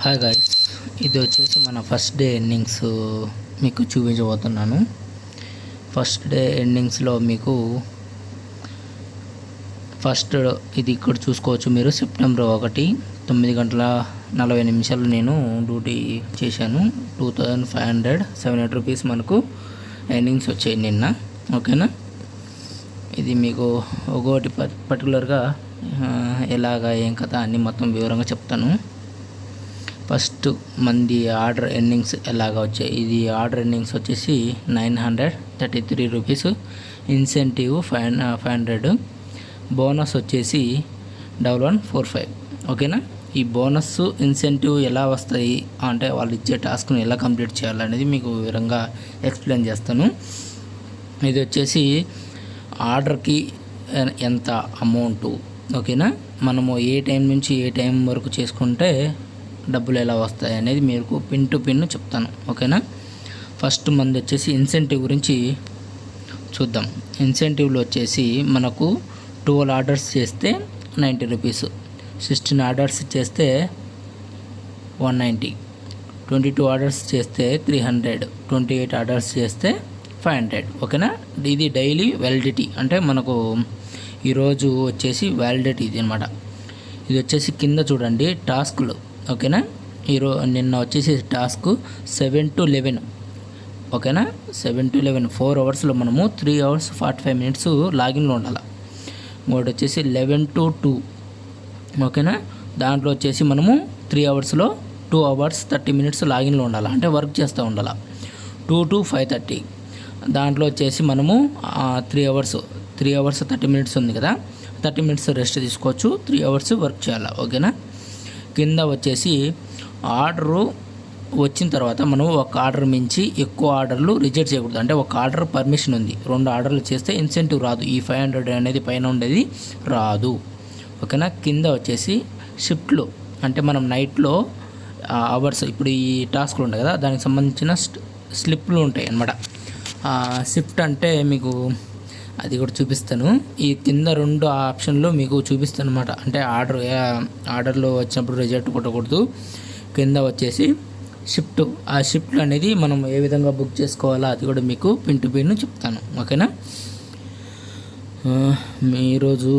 Hi guys, ఇది వచ్చేసి మన ఫస్ట్ డే ఎండింగ్స్ మీకు చూపించబోతున్నాను. ఫస్ట్ డే ఎండింగ్స్లో మీకు ఫస్ట్ ఇది ఇక్కడ చూసుకోవచ్చు. మీరు సెప్టెంబర్ 1 9:40 నేను డ్యూటీ చేశాను. 2500 రూపీస్ మనకు ఎండింగ్స్ వచ్చాయి నిన్న. ఓకేనా, ఇది మీకు ఒకటి పర్టికులర్గా ఎలాగా ఏం కథ అన్నీ మొత్తం వివరంగా చెప్తాను. ఫస్ట్ మంది ఆర్డర్ ఎండింగ్స్ ఎలాగా వచ్చాయి. ఇది ఆర్డర్ ఎండింగ్స్ వచ్చేసి 933 రూపీస్, ఇన్సెంటివ్ 500, బోనస్ వచ్చేసి 1145. ఓకేనా, ఈ బోనస్ ఇన్సెంటివ్ ఎలా వస్తాయి అంటే వాళ్ళు ఇచ్చే టాస్క్ను ఎలా కంప్లీట్ చేయాలనేది మీకు వివరంగా ఎక్స్ప్లెయిన్ చేస్తాను. ఇది వచ్చేసి ఆర్డర్కి ఎంత అమౌంటు, ఓకేనా, మనము ఏ టైం నుంచి ఏ టైం వరకు చేసుకుంటే డబ్బులు ఎలా వస్తాయి అనేది మీకు పిన్ టు పిన్ చెప్తాను. ఓకేనా, ఫస్ట్ మంది వచ్చేసి ఇన్సెంటివ్ గురించి చూద్దాం. ఇన్సెంటివ్లో వచ్చేసి మనకు 12 ఆర్డర్స్ చేస్తే 90 రూపీస్, 16 ఆర్డర్స్ చేస్తే 190, 22 ఆర్డర్స్ చేస్తే 300, 28 ఆర్డర్స్ చేస్తే 500. ఓకేనా, ఇది డైలీ వ్యాలిడిటీ అంటే మనకు ఈరోజు వచ్చేసి వ్యాలిడిటీ ఇది అనమాట. ఇది వచ్చేసి కింద చూడండి టాస్క్లు. ఓకేనా, నిన్న వచ్చేసి టాస్క్ 7 to 11. ఓకేనా, 7 to 11 4 అవర్స్లో మనము 3 hours 45 minutes లాగిన్లో ఉండాలి. ఇంకోటి వచ్చేసి 11 to 2. ఓకేనా, దాంట్లో వచ్చేసి మనము 3 అవర్స్లో 2 hours 30 minutes లాగిన్లో ఉండాలి, అంటే వర్క్ చేస్తూ ఉండాలి. 2 to 5:30 దాంట్లో వచ్చేసి మనము 3 hours 30 minutes ఉంది కదా, 30 minutes రెస్ట్ తీసుకోవచ్చు, 3 hours వర్క్ చేయాలి. ఓకేనా, కింద వచ్చేసి ఆర్డరు వచ్చిన తర్వాత మనం ఒక ఆర్డర్ మించి ఎక్కువ ఆర్డర్లు రిజెక్ట్ చేయకూడదు. అంటే ఒక ఆర్డర్ పర్మిషన్ ఉంది, 2 ఆర్డర్లు చేస్తే ఇన్సెంటివ్ రాదు, ఈ 500 అనేది పైన ఉండేది రాదు. ఓకేనా, కింద వచ్చేసి షిఫ్ట్లు అంటే మనం నైట్లో అవర్స్, ఇప్పుడు ఈ టాస్క్లు ఉంటాయి కదా దానికి సంబంధించిన స్లిప్లు ఉంటాయి అన్నమాట. షిఫ్ట్ అంటే మీకు అది కూడా చూపిస్తాను. ఈ కింద 2 ఆప్షన్లు మీకు చూపిస్తాను అనమాట. అంటే ఆర్డర్లో వచ్చినప్పుడు రిజెక్ట్ కొట్టకూడదు. కింద వచ్చేసి షిఫ్ట్, ఆ షిఫ్ట్ అనేది మనం ఏ విధంగా బుక్ చేసుకోవాలో అది కూడా మీకు పిన్ టు పిన్ చెప్తాను. ఓకేనా, ఈరోజు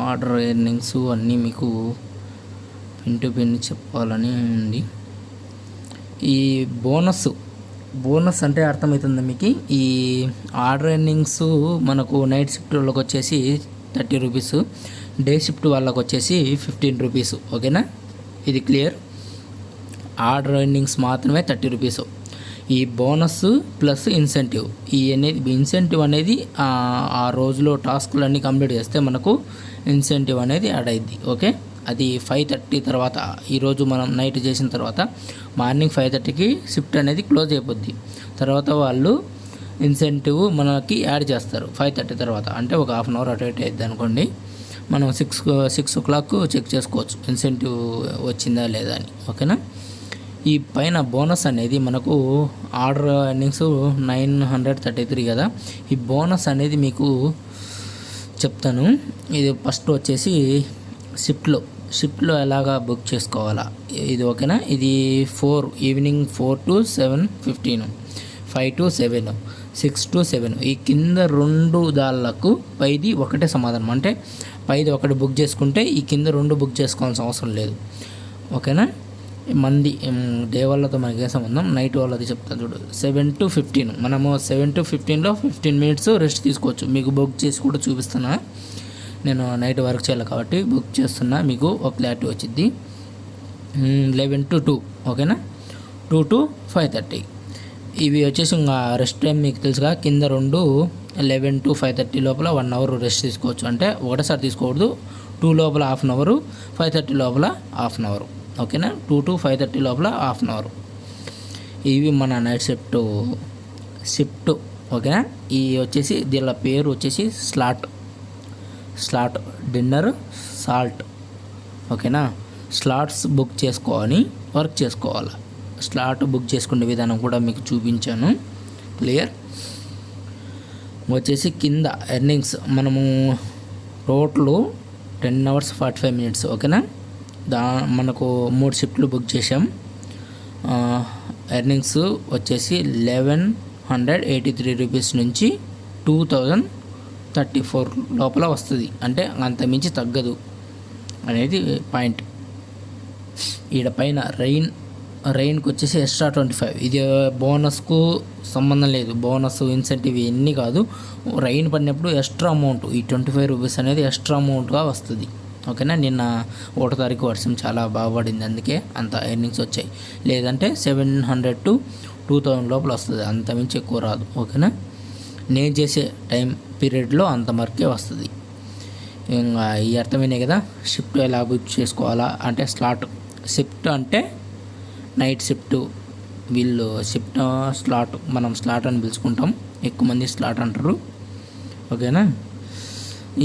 ఆర్డర్ ఎర్నింగ్స్ అన్నీ మీకు పిన్ టు పిన్ చెప్పాలని ఉంది. ఈ బోనస్ అంటే అర్థమవుతుంది మీకు. ఈ ఆర్డర్ ఎర్నింగ్స్ మనకు నైట్ షిఫ్ట్లోకి వచ్చేసి 30 రూపీస్, డే షిఫ్ట్ వాళ్ళకి వచ్చేసి 15 రూపీస్. ఓకేనా, ఇది క్లియర్. ఆర్డర్ ఎర్నింగ్స్ మాత్రమే 30 రూపీస్. ఈ బోనస్ ప్లస్ ఇన్సెంటివ్, ఇన్సెంటివ్ అనేది ఆ రోజులో టాస్క్లు అన్నీ కంప్లీట్ చేస్తే మనకు ఇన్సెంటివ్ అనేది యాడ్ అయింది. ఓకే, అది 5:30 తర్వాత, ఈరోజు మనం నైట్ చేసిన తర్వాత మార్నింగ్ 5:30కి షిఫ్ట్ అనేది క్లోజ్ అయిపోద్ది. తర్వాత వాళ్ళు ఇన్సెంటివ్ మనకి యాడ్ చేస్తారు 5:30 తర్వాత, అంటే ఒక హాఫ్ అన్ అవర్ అటు ఇటు అవుతుంది అనుకోండి. మనం 6 o'clock చెక్ చేసుకోవచ్చు ఇన్సెంటివ్ వచ్చిందా లేదా అని. ఓకేనా, ఈ పైన బోనస్ అనేది మనకు ఆర్డర్ ఎర్నింగ్స్ 933 కదా, ఈ బోనస్ అనేది మీకు చెప్తాను. ఇది ఫస్ట్ వచ్చేసి షిఫ్ట్లో ఎలాగా బుక్ చేసుకోవాలా ఇది. ఓకేనా, ఇది ఈవినింగ్ 4 to 7:15, 5 to 7, 6 to 7. ఈ కింద 2 దాళ్ళకు పైది ఒకటే సమాధానం. అంటే పైది ఒకటి బుక్ చేసుకుంటే ఈ కింద 2 బుక్ చేసుకోవాల్సిన అవసరం లేదు. ఓకేనా, మంది డే వాళ్ళతో మనకి ఏ సంబంధం, నైట్ వాళ్ళది చెప్తాను చూడు. 7 to 15 మనము 7 to 15లో 15 minutes రెస్ట్ తీసుకోవచ్చు. మీకు బుక్ చేసి కూడా చూపిస్తున్నా, నేను నైట్ వర్క్ చేయాలి కాబట్టి బుక్ చేస్తున్నా, మీకు ఒక క్లారిటీ వచ్చింది. 11 to 2. ఓకేనా, 2 to 5:30 ఇవి వచ్చేసి ఇంకా రెస్ట్ టైం మీకు తెలుసుగా. కింద 2 11 to 5:30 లోపల 1 hour రెస్ట్ తీసుకోవచ్చు. అంటే ఒకటేసారి తీసుకోకూడదు, 2 లోపల హాఫ్ అన్ అవరు, 5:30 లోపల హాఫ్ అన్ అవరు. ఓకేనా, 2 to 5:30 లోపల హాఫ్ అన్ అవరు. ఇవి మన నైట్ షిఫ్ట్. ఓకేనా, ఈ వచ్చేసి దీని పేరు వచ్చేసి స్లాట్ డిన్నర్ సాల్ట్. ఓకేనా, స్లాట్స్ బుక్ చేసుకొని వర్క్ చేసుకోవాలి. స్లాట్ బుక్ చేసుకునే విధానం కూడా మీకు చూపించాను. క్లియర్. వచ్చేసి కింద ఎర్నింగ్స్ మనము టోటల్ 10 hours 45 minutes. ఓకేనా, మనకు 3 షిఫ్ట్లు బుక్ చేసాం. ఎర్నింగ్స్ వచ్చేసి 1183 రూపీస్ నుంచి 2034 లోపల వస్తుంది. అంటే అంత మించి తగ్గదు అనేది పాయింట్. ఈడ పైన రెయిన్కి వచ్చేసి ఎక్స్ట్రా 25. ఇది బోనస్కు సంబంధం లేదు, బోనస్ ఇన్సెంటివ్ ఇవన్నీ కాదు. రెయిన్ పడినప్పుడు ఎక్స్ట్రా అమౌంట్ ఈ 25 రూపీస్ అనేది ఎక్స్ట్రా అమౌంట్గా వస్తుంది. ఓకేనా. నిన్న 1వ తారీఖు వర్షం చాలా బాగా పడింది, అందుకే అంత ఎర్నింగ్స్ వచ్చాయి. లేదంటే 700 to 2000 లోపల వస్తుంది, అంత మించి ఎక్కువ రాదు. ఓకేనా. నేను చేసే టైం పీరియడ్లో అంత మరకే వస్తుంది. ఇంకా ఈ అర్థమైనాయి కదా. షిఫ్ట్ ఎలా బుక్ చేసుకోవాలా అంటే షిఫ్ట్ అంటే నైట్ షిఫ్ట్, వీళ్ళు షిఫ్ట్ స్లాట్, మనం స్లాట్ అని పిలుచుకుంటాం, ఎక్కువ మంది స్లాట్ అంటారు. ఓకేనా.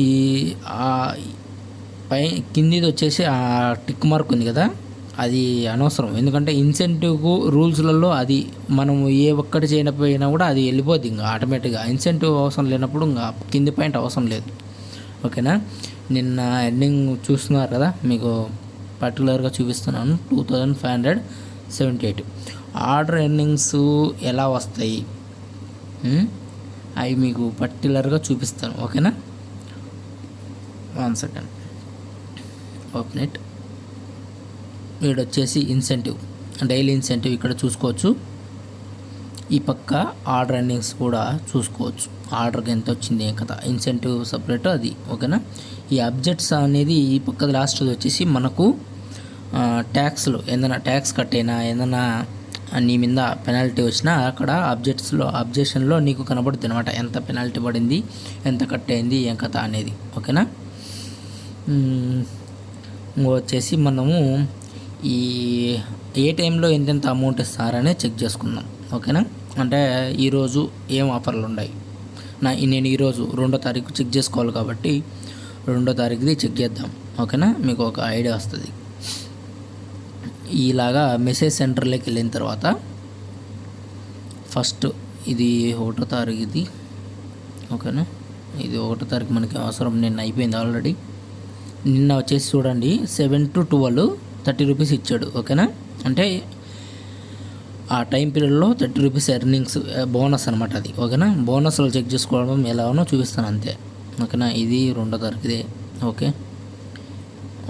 ఈ కిందిది వచ్చేసి ఆ టిక్ మార్క్ ఉంది కదా, అది అనవసరం. ఎందుకంటే ఇన్సెంటివ్ రూల్స్లలో అది మనం ఏ ఒక్కటి చేయకపోయినా కూడా అది వెళ్ళిపోద్ది ఇంకా ఆటోమేటిక్గా. ఇన్సెంటివ్ అవసరం లేనప్పుడు ఇంకా కింది పాయింట్ అవసరం లేదు. ఓకేనా. నిన్న ఎర్నింగ్ చూస్తున్నారు కదా, మీకు పర్టికులర్గా చూపిస్తున్నాను. 2578 ఆర్డర్ ఎర్నింగ్స్ ఎలా వస్తాయి అవి మీకు పర్టికులర్గా చూపిస్తాను. ఓకేనా. 1 సెకండ్. Open it. ఇక్కడ వచ్చేసి ఇన్సెంటివ్, డైలీ ఇన్సెంటివ్ ఇక్కడ చూసుకోవచ్చు. ఈ పక్క ఆర్డర్ ఎర్నింగ్స్ కూడా చూసుకోవచ్చు, ఆర్డర్కి ఎంత వచ్చింది ఏం కదా. ఇన్సెంటివ్ సపరేట్ అది. ఓకేనా. ఈ అబ్జెక్ట్స్ అనేది ఈ పక్క లాస్ట్ వచ్చేసి మనకు ట్యాక్స్లో ఏదైనా ట్యాక్స్ కట్ అయినా ఏదైనా నీ మీద పెనాల్టీ వచ్చినా అక్కడ అబ్జెక్షన్లో నీకు కనబడుతుంది అనమాట, ఎంత పెనాల్టీ పడింది, ఎంత కట్ అయింది ఏం కథ అనేది. ఓకేనా. వచ్చేసి మనము ఈ ఏ టైంలో ఎంతెంత అమౌంట్ ఇస్తారనే చెక్ చేసుకుందాం. ఓకేనా. అంటే ఈరోజు ఏం ఆఫర్లు ఉన్నాయి, నేను ఈరోజు 2వ తారీఖు చెక్ చేసుకోవాలి కాబట్టి 2వ తారీఖుది చెక్ చేద్దాం. ఓకేనా. మీకు ఒక ఐడియా వస్తుంది. ఇలాగా మెసేజ్ సెంటర్లోకి వెళ్ళిన తర్వాత ఫస్ట్ ఇది 1వ తారీఖు ఇది. ఓకేనా. ఇది 1వ తారీఖు మనకి అవసరం, నిన్న అయిపోయింది ఆల్రెడీ. నిన్న వచ్చేసి చూడండి 7 to 12 30 రూపీస్ ఇచ్చాడు. ఓకేనా. అంటే ఆ టైం పీరియడ్లో 30 రూపీస్ ఎర్నింగ్స్ బోనస్ అనమాట అది. ఓకేనా. బోనస్లో చెక్ చేసుకోవడం ఎలాగో చూపిస్తాను అంతే. ఓకేనా. ఇది 2వ తారీఖుదే. ఓకే.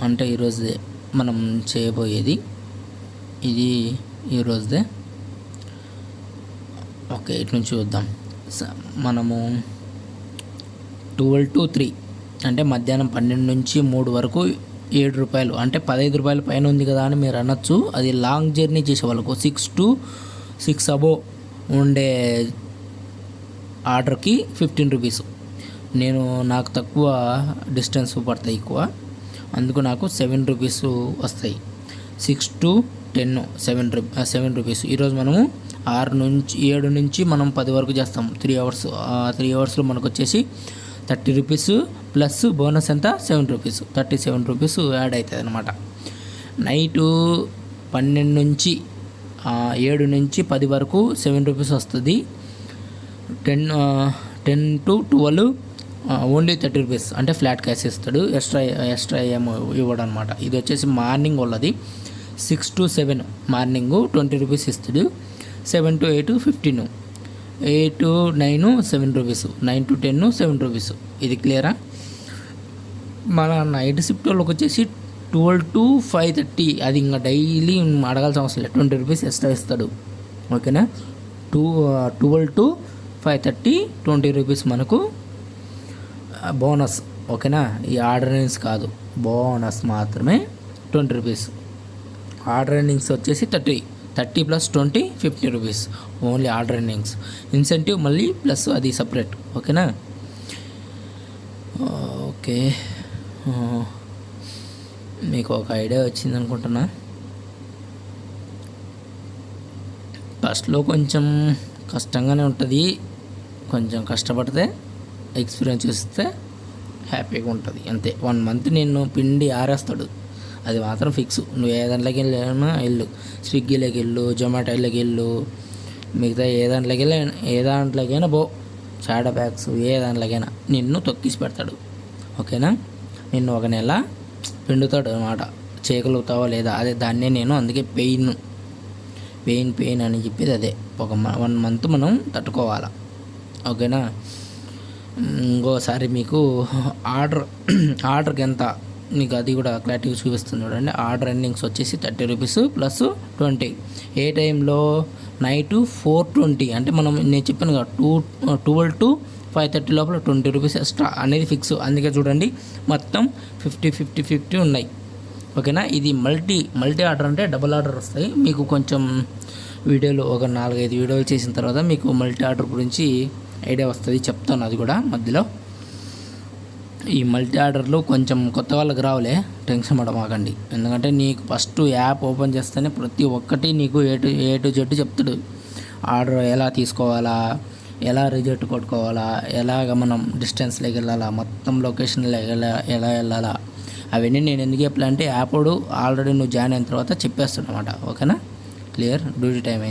అంటే ఈరోజుదే మనం చేయబోయేది, ఇది ఈరోజుదే. ఓకే. ఇటు నుంచి చూద్దాం. మనము 12 to 3 అంటే మధ్యాహ్నం 12 నుంచి 3 వరకు 7 రూపాయలు, అంటే 15 రూపాయల పైన ఉంది కదా అని మీరు అనొచ్చు. అది లాంగ్ జర్నీ చేసే వాళ్ళకు 6 to 6 అబోవ్ ఉండే ఆర్డర్కి 15 రూపీస్. నాకు తక్కువ డిస్టెన్స్ పడతాయి ఎక్కువ, అందుకు నాకు 7 రూపీస్ వస్తాయి. 6 to 10 7 రూపీస్. ఈరోజు మనము 7 నుంచి మనం 10 వరకు చేస్తాం, 3 అవర్స్. 3 అవర్స్లో మనకు వచ్చేసి 30 రూపీస్ ప్లస్ బోనస్ ఎంత 7 రూపీస్, 37 రూపీస్ యాడ్ అవుతుంది అనమాట. నైటు 12 నుంచి 7 నుంచి 10 వరకు 7 రూపీస్ వస్తుంది. 10 to 12 ఓన్లీ 30 రూపీస్, అంటే ఫ్లాట్ క్యాష్ ఇస్తాడు, ఎక్స్ట్రా ఏమో ఇవ్వడం అనమాట. ఇది వచ్చేసి మార్నింగ్ వాళ్ళది. 6 to 7 మార్నింగ్ 20 రూపీస్ ఇస్తాడు. 7 to 8 15, 8 to 9 7 rupees, 9 to 10 7 rupees. ఇది క్లియరా. మన నైట్ షిఫ్ట్ వాళ్ళకి వచ్చేసి 12 to 5:30, అది ఇంకా డైలీ అడగాల్సిన అవసరం లేదు, 20 రూపీస్ ఎక్స్ట్రా ఇస్తాడు. ఓకేనా. 12 to 5:30 20 రూపీస్ మనకు బోనస్. ఓకేనా. ఈ ఆర్డర్ ఎర్నింగ్స్ కాదు, బోనస్ మాత్రమే 20 రూపీస్. ఆర్డర్ ఎర్నింగ్స్ వచ్చేసి 30 plus 20 50 rupees only order earnings. Incentive మళ్ళీ ప్లస్ అది సపరేట్. ఓకేనా. ఓకే. మీకు ఒక ఐడియా వచ్చింది అనుకుంటున్నా. ఫస్ట్లో కొంచెం కష్టంగానే ఉంటుంది, కొంచెం కష్టపడితే ఎక్స్పీరియన్స్ చేస్తే హ్యాపీగా ఉంటుంది అంతే. 1 మంత్ నేను పిండి ఆరేస్తాడు, అది మాత్రం ఫిక్స్. నువ్వు ఏ దాంట్లోకి వెళ్ళినా వెళ్ళు, స్విగ్గీలోకి వెళ్ళు, జొమాటోలోకి వెళ్ళు, మిగతా ఏ దాంట్లోకైనా పో, షాడో బ్యాగ్స్ ఏ దాంట్లోకైనా నిన్ను తొక్కిసి పెడతాడు. ఓకేనా. నిన్ను 1 నెల పిండుతాడు అన్నమాట, చేయగలుగుతావా లేదా, అదే దాన్నే నేను అందుకే పెయిన్ అని చెప్పేది అదే. ఒక 1 month మనం తట్టుకోవాలా, ఓకేనా. ఇంకోసారి మీకు ఆర్డర్కి ఎంత మీకు అది కూడా క్లారిటీగా చూపిస్తుంది చూడండి. ఆర్డర్ ఎర్నింగ్స్ వచ్చేసి 30 రూపీస్ ప్లస్ 20. ఏ టైంలో? నైట్ 4:20, అంటే నేను చెప్పాను కదా 12 to 5:30 లోపల 20 రూపీస్ ఎక్స్ట్రా అనేది ఫిక్స్. అందుకే చూడండి మొత్తం 50 ఉన్నాయి, ఓకేనా. ఇది మల్టీ ఆర్డర్ అంటే డబుల్ ఆర్డర్ వస్తాయి. మీకు కొంచెం వీడియోలు ఒక 4-5 వీడియోలు చేసిన తర్వాత మీకు మల్టీ ఆర్డర్ గురించి ఐడియా వస్తుంది, చెప్తాను అది కూడా మధ్యలో. ఈ మల్టీ ఆర్డర్లు కొంచెం కొత్త వాళ్ళకి రావులే, టెన్షన్ పడమాకండి. ఎందుకంటే నీకు ఫస్ట్ యాప్ ఓపెన్ చేస్తేనే ప్రతి ఒక్కటి నీకు ఏ టు జెడ్ చెప్తాడు. ఆర్డర్ ఎలా తీసుకోవాలా, ఎలా రిజెక్ట్ కొట్టుకోవాలా, ఎలాగ మనం డిస్టెన్స్లోకి వెళ్ళాలా, మొత్తం లొకేషన్లో ఎలా వెళ్ళాలా, అవన్నీ నేను ఎందుకు చెప్పాలంటే యాప్ ఆల్రెడీ నువ్వు జాయిన్ అయిన తర్వాత చెప్పేస్తాడు అనమాట, ఓకేనా. క్లియర్. డ్యూటీ టైం అయింది.